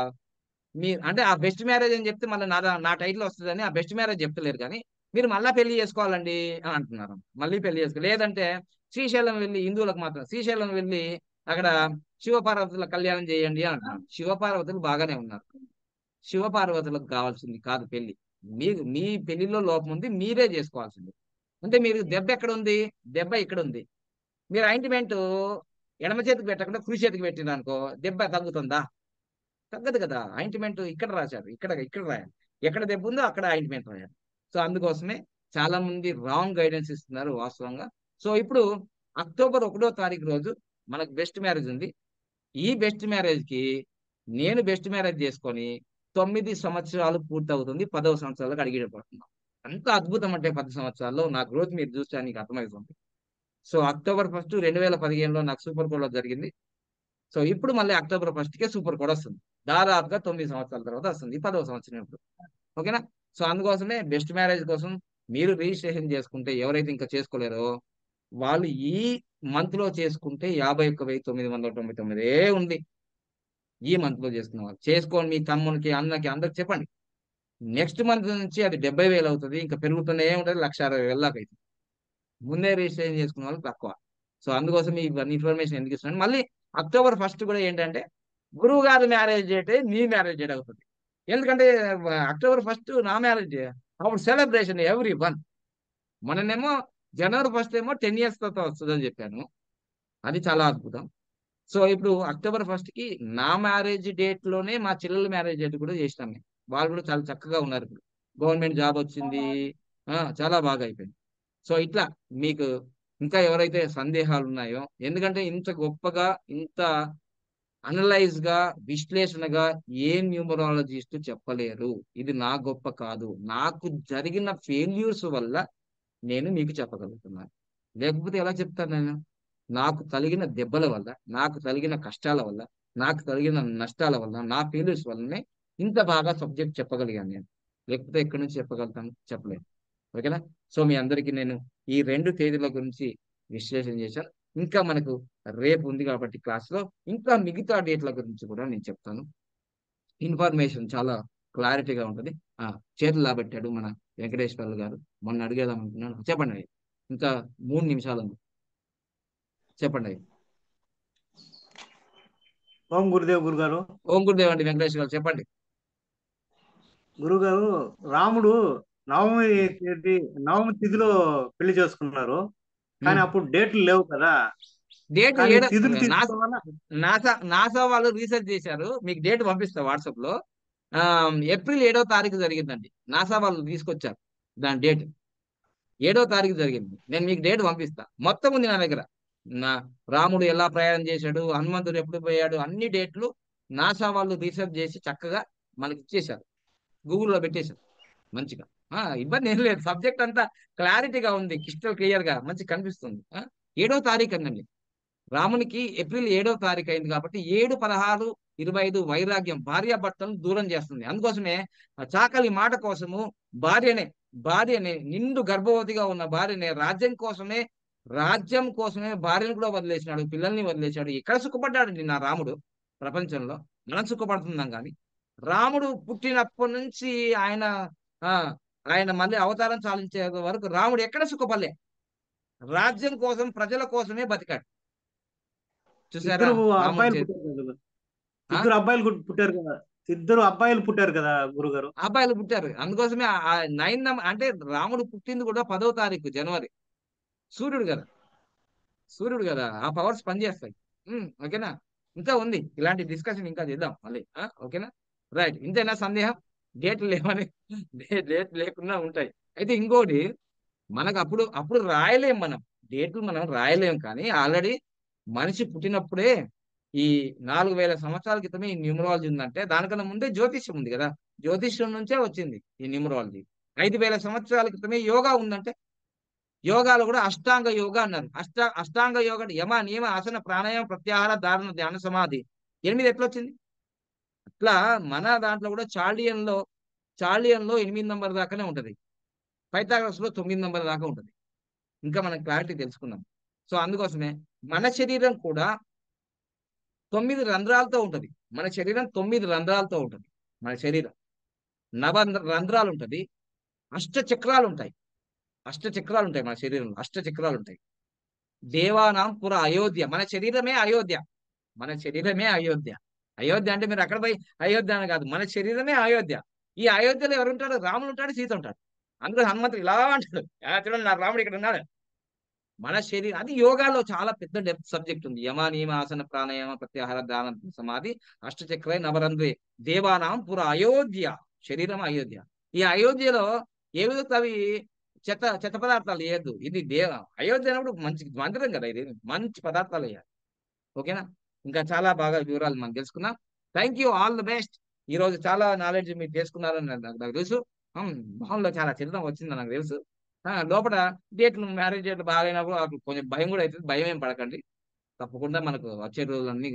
మీ అంటే ఆ బెస్ట్ మ్యారేజ్ అని చెప్తే మళ్ళీ నా టైటిల్ వస్తుందని ఆ బెస్ట్ మ్యారేజ్ చెప్తలేరు, కానీ మీరు మళ్ళీ పెళ్లి చేసుకోవాలండి అని అంటున్నారు. మళ్ళీ పెళ్లి చేసుకో, లేదంటే శ్రీశైలం వెళ్ళి, హిందువులకు మాత్రం శ్రీశైలం వెళ్ళి అక్కడ శివపార్వతుల కళ్యాణం చేయండి అని అంటున్నారు. శివపార్వతులు బాగానే ఉన్నారు, శివపార్వతులకు కావాల్సింది కాదు పెళ్లి. మీరు మీ పెళ్లిలో లోపం ఉంది, మీరే చేసుకోవాల్సింది. అంటే మీరు దెబ్బ ఎక్కడ ఉంది, దెబ్బ ఇక్కడ ఉంది. మీరు ఆయింట్మెంట్ ఎడమ చేతికి పెట్టకుండా కుడి చేతికి పెట్టిన అనుకో, దెబ్బ తగ్గుతుందా? తగ్గదు కదా. ఆయింట్మెంట్ ఇక్కడ రాశారు, ఇక్కడ ఇక్కడ రాయాలి, ఎక్కడ దెబ్బ ఉందో అక్కడ ఆయింట్మెంట్ రాయాలి. సో అందుకోసమే చాలా మంది రాంగ్ గైడెన్స్ ఇస్తున్నారు వాస్తవంగా. సో ఇప్పుడు అక్టోబర్ 1వ తారీఖు రోజు మనకు బెస్ట్ మ్యారేజ్ ఉంది. ఈ బెస్ట్ మ్యారేజ్ కి నేను బెస్ట్ మ్యారేజ్ చేసుకొని 9 సంవత్సరాలు పూర్తవుతుంది, 10వ సంవత్సరాలకు అడిగిపోతున్నాం. అంత అద్భుతం అంటే 10 సంవత్సరాల్లో నా గ్రోత్ మీరు చూస్తే నీకు అర్థమవుతుంది. సో అక్టోబర్ 1, 2015లో నాకు సూపర్ కోడ్ జరిగింది. సో ఇప్పుడు మళ్ళీ అక్టోబర్ 1కే సూపర్ కోడ్ వస్తుంది, దాదాపుగా 9 సంవత్సరాల తర్వాత వస్తుంది, 10వ సంవత్సరం ఇప్పుడు. ఓకేనా. సో అందుకోసమే బెస్ట్ మ్యారేజ్ కోసం మీరు రిజిస్ట్రేషన్ చేసుకుంటే, ఎవరైతే ఇంకా చేసుకోలేరో వాళ్ళు ఈ మంత్ లో చేసుకుంటే 51,999 ఉంది. ఈ మంత్ లో చేసుకున్న వాళ్ళు చేసుకోండి, మీ తమ్మునికి, అన్నకి, అందరికి చెప్పండి. నెక్స్ట్ మంత్ నుంచి అది 70,000 అవుతుంది, ఇంకా పెరుగుతూనే ఉంటుంది, 1,60,000 దాకా అవుతుంది. ముందే రిజిస్ట్రేషన్ చేసుకున్న వాళ్ళు తక్కువ. సో అందుకోసం ఈ ఇన్ఫర్మేషన్ ఎందుకు ఇస్తున్నాను. మళ్ళీ అక్టోబర్ 1 కూడా ఏంటంటే గురువు గారి మ్యారేజ్ డేటే మీ మ్యారేజ్ డేట్ అవుతుంది. ఎందుకంటే అక్టోబర్ 1 నా మ్యారేజ్ డే, అప్పుడు సెలబ్రేషన్ ఎవ్రీ వన్. మననేమో జనవరి 1 ఏమో 10 years తర్వాత వస్తుందని చెప్పాను, అది చాలా అద్భుతం. సో ఇప్పుడు అక్టోబర్ 1కి నా మ్యారేజ్ డేట్ లోనే మా చెల్లెల మ్యారేజ్ డేట్ కూడా చేసినాం మేము. వాళ్ళు కూడా చాలా చక్కగా ఉన్నారు, ఇప్పుడు గవర్నమెంట్ జాబ్ వచ్చింది, చాలా బాగా అయిపోయింది. సో ఇట్లా మీకు ఇంకా ఎవరైతే సందేహాలు ఉన్నాయో, ఎందుకంటే ఇంత గొప్పగా, ఇంత అనలైజ్ గా, విశ్లేషణగా ఏ న్యూమరాలజిస్ట్ చెప్పలేరు. ఇది నా గొప్ప కాదు, నాకు జరిగిన ఫెయిల్యూర్స్ వల్ల నేను మీకు చెప్పగలుగుతున్నాను. లేకపోతే ఎలా చెప్తాను నేను? నాకు కలిగిన దెబ్బల వల్ల, నాకు కలిగిన కష్టాల వల్ల, నాకు కలిగిన నష్టాల వల్ల, నా ఫెయిల్యూర్స్ వల్లనే ఇంత బాగా సబ్జెక్ట్ చెప్పగలిగాను నేను. లేకపోతే ఎక్కడి నుంచి చెప్పగలుగుతాను? చెప్పలేను. ఓకేనా. సో మీ అందరికీ నేను ఈ 2 తేదీల గురించి విశ్లేషణ చేశాను. ఇంకా మనకు రేపు ఉంది కాబట్టి క్లాస్లో ఇంకా మిగతా డేట్ల గురించి కూడా నేను చెప్తాను. ఇన్ఫర్మేషన్ చాలా క్లారిటీగా ఉంటుంది. చేతులు లాబెట్టాడు మన వెంకటేశ్వర్లు గారు, మొన్న అడిగేదాం అనుకున్నాను. చెప్పండి, ఇంకా 3 నిమిషాలు ఉంది, చెప్పండి. ఓం గురుదేవ్ గురుగారు. ఓం గురుదేవ్ అండి, వెంకటేశ్వర గారు చెప్పండి. గురుగారు, రాముడు నవమి తేదీ, నవమి తిథిలో పెళ్లి చేసుకున్నారు, కానీ అప్పుడు డేట్లు లేవు కదా, డేట్ కానీ ఏడ తిథులు తీసుకోవాలా? నాసా వాళ్ళు రీసెర్చ్ చేశారు, మీకు డేట్ పంపిస్తా వాట్సాప్ లో. ఏప్రిల్ 7వ తారీఖు జరిగిందండి, నాసా వాళ్ళు తీసుకొచ్చారు దాని డేట్. 7వ తారీఖు జరిగింది, నేను మీకు డేట్ పంపిస్తా, మొత్తం ఉంది నా దగ్గర. నా రాముడు ఎలా ప్రయాణం చేశాడు, హనుమంతుడు ఎప్పుడు పోయాడు, అన్ని డేట్లు నాసా వాళ్ళు రీసెర్చ్ చేసి చక్కగా మనకి ఇచ్చేశారు, గూగుల్లో పెట్టేశారు మంచిగా. ఇబ్బంది ఏం లేదు, సబ్జెక్ట్ అంతా క్లారిటీగా ఉంది, క్రిస్టల్ క్లియర్ గా మంచి కనిపిస్తుంది. 7వ తారీఖు అందండి రామునికి, ఏప్రిల్ 7వ తారీఖు అయింది కాబట్టి 7, 16, 25 వైరాగ్యం, భార్యాభర్తలను దూరం చేస్తుంది. అందుకోసమే చాకలి మాట కోసము భార్యనే నిండు గర్భవతిగా ఉన్న భార్యనే రాజ్యం కోసమే భార్యను కూడా వదిలేసినాడు, పిల్లల్ని వదిలేశాడు. ఎక్కడ సుఖపడ్డాడండి నా రాముడు ప్రపంచంలో? మనం సుఖపడుతున్నాం కానీ రాముడు పుట్టినప్పటి నుంచి ఆయన ఆ ఆయన మళ్ళీ అవతారం చాలించే వరకు రాముడు ఎక్కడ సుఖపడలే. రాజ్యం కోసం ప్రజల కోసమే బతికాడు. చూసారా ఇద్దరు రాముడి అబ్బాయిలు చేతి పుట్టారు కదా. ఆ ఇద్దరు అబ్బాయిలు పుట్టారు కదా. ఇద్దరు అబ్బాయిలు పుట్టారు కదా గురుగారు. అబ్బాయిలు పుట్టారు. అందుకోసమే ఆ 9 అంటే రాముడు పుట్టింది కూడా 10వ తారీఖు జనవరి. సూర్యుడు కదా, సూర్యుడు కదా, ఆ పవర్స్ పనిచేస్తాయి. ఓకేనా. ఇంకా ఉంది ఇలాంటి డిస్కషన్, ఇంకా చేద్దాం మళ్ళీ. ఓకేనా. రైట్, ఇంతేనా సందేహం? డేట్లు లేవని డేట్ లేకుండా ఉంటాయి. అయితే ఇంకోటి, మనకు అప్పుడు అప్పుడు రాయలేం మనం, డేట్లు మనం రాయలేం. కానీ ఆల్రెడీ మనిషి పుట్టినప్పుడే ఈ 4000 సంవత్సరాల క్రితమే ఈ న్యూమరాలజీ ఉందంటే, దానికన్నా ముందే జ్యోతిష్యం ఉంది కదా. జ్యోతిష్యం నుంచే వచ్చింది ఈ న్యూమరాలజీ. 5000 సంవత్సరాల క్రితమే యోగా ఉందంటే, యోగాలు కూడా అష్టాంగ యోగా అన్నారు. అష్టాంగ యోగ అంటే యమ నియమ ఆసన ప్రాణాయామ ప్రత్యాహార ధారణ ధ్యాన సమాధి 8 ఎట్లొచ్చింది? అట్లా మన దాంట్లో కూడా చార్లియన్ లో 8 నంబర్ దాకానే ఉంటది. పైథాగరస్ లో 9 నంబర్ దాకా ఉంటది. ఇంకా మనం క్లారిటీ తెలుసుకుందాం. సో అందుకోసమే మన శరీరం కూడా 9 రంధ్రాలతో ఉంటది. మన శరీరం 9 రంధ్రాలతో ఉంటది. మన శరీరం రంధ్రాలు ఉంటది. అష్ట చక్రాలు ఉంటాయి. అష్ట చక్రాలు ఉంటాయి మన శరీరంలో, అష్ట చక్రాలు ఉంటాయి. దేవానాం పుర అయోధ్య, మన శరీరమే అయోధ్య. మన శరీరమే అయోధ్య. అయోధ్య అంటే మీరు అక్కడ పోయి అయోధ్య అని కాదు, మన శరీరమే అయోధ్య. ఈ అయోధ్యలో ఎవరు ఉంటాడు? రాముడు ఉంటాడు, సీత ఉంటాడు. అందులో హనుమంతుడు ఇలా అంటాడు, చూడండి నా రాముడు ఇక్కడ ఉన్నాడు. మన శరీరం అది యోగాలో చాలా పెద్ద డెప్త్ సబ్జెక్ట్ ఉంది. యమ నియమ ఆసన ప్రాణాయామ ప్రత్యాహార ధారణ సమాధి అష్టచక్ర నవరంధ్రే దేవానాం పుర అయోధ్య. శరీరం అయోధ్య. ఈ అయోధ్యలో ఏ విధంగా అవి చెత్త పదార్థాలు వేయద్దు. ఇది అయోధ్య అన్నప్పుడు మంచి మందిరం కదా, ఇది మంచి పదార్థాలు వేయాలి. ఓకేనా. ఇంకా చాలా బాగా వివరాలు మనం తెలుసుకున్నాం. Thank you, all the best. ఈ రోజు చాలా నాలెడ్జ్ మీరు చేసుకున్నారని నాకు తెలుసు. మొహంలో చాలా చిరుతం వచ్చింది నాకు తెలుసు. లోపల డేట్లు, మ్యారేజ్ డేట్లు బాగాలేనప్పుడు అప్పుడు కొంచెం భయం కూడా అవుతుంది. భయం ఏం పడకండి. తప్పకుండా మనకు వచ్చే రోజులన్నీ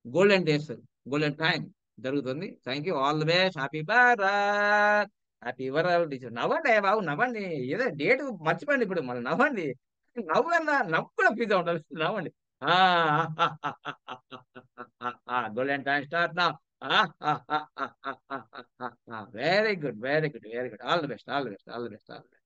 గోల్డెన్ డేస్, గోల్డెన్ టైం జరుగుతుంది. Thank you, all the best. Happy Bharat, happy world. నవ్వండి బాబు, నవ్వండి. ఏదో డేట్ మర్చిపోండి ఇప్పుడు, మళ్ళీ నవ్వండి. నవ్వు అన్నా నవ్వు కూడా పిజ్జా ఉండాలి, నవ్వండి. గోల్డెన్ టైం స్టార్ట్ నా. Very good, very good, very good. All the best, all the best, all the best, all the best.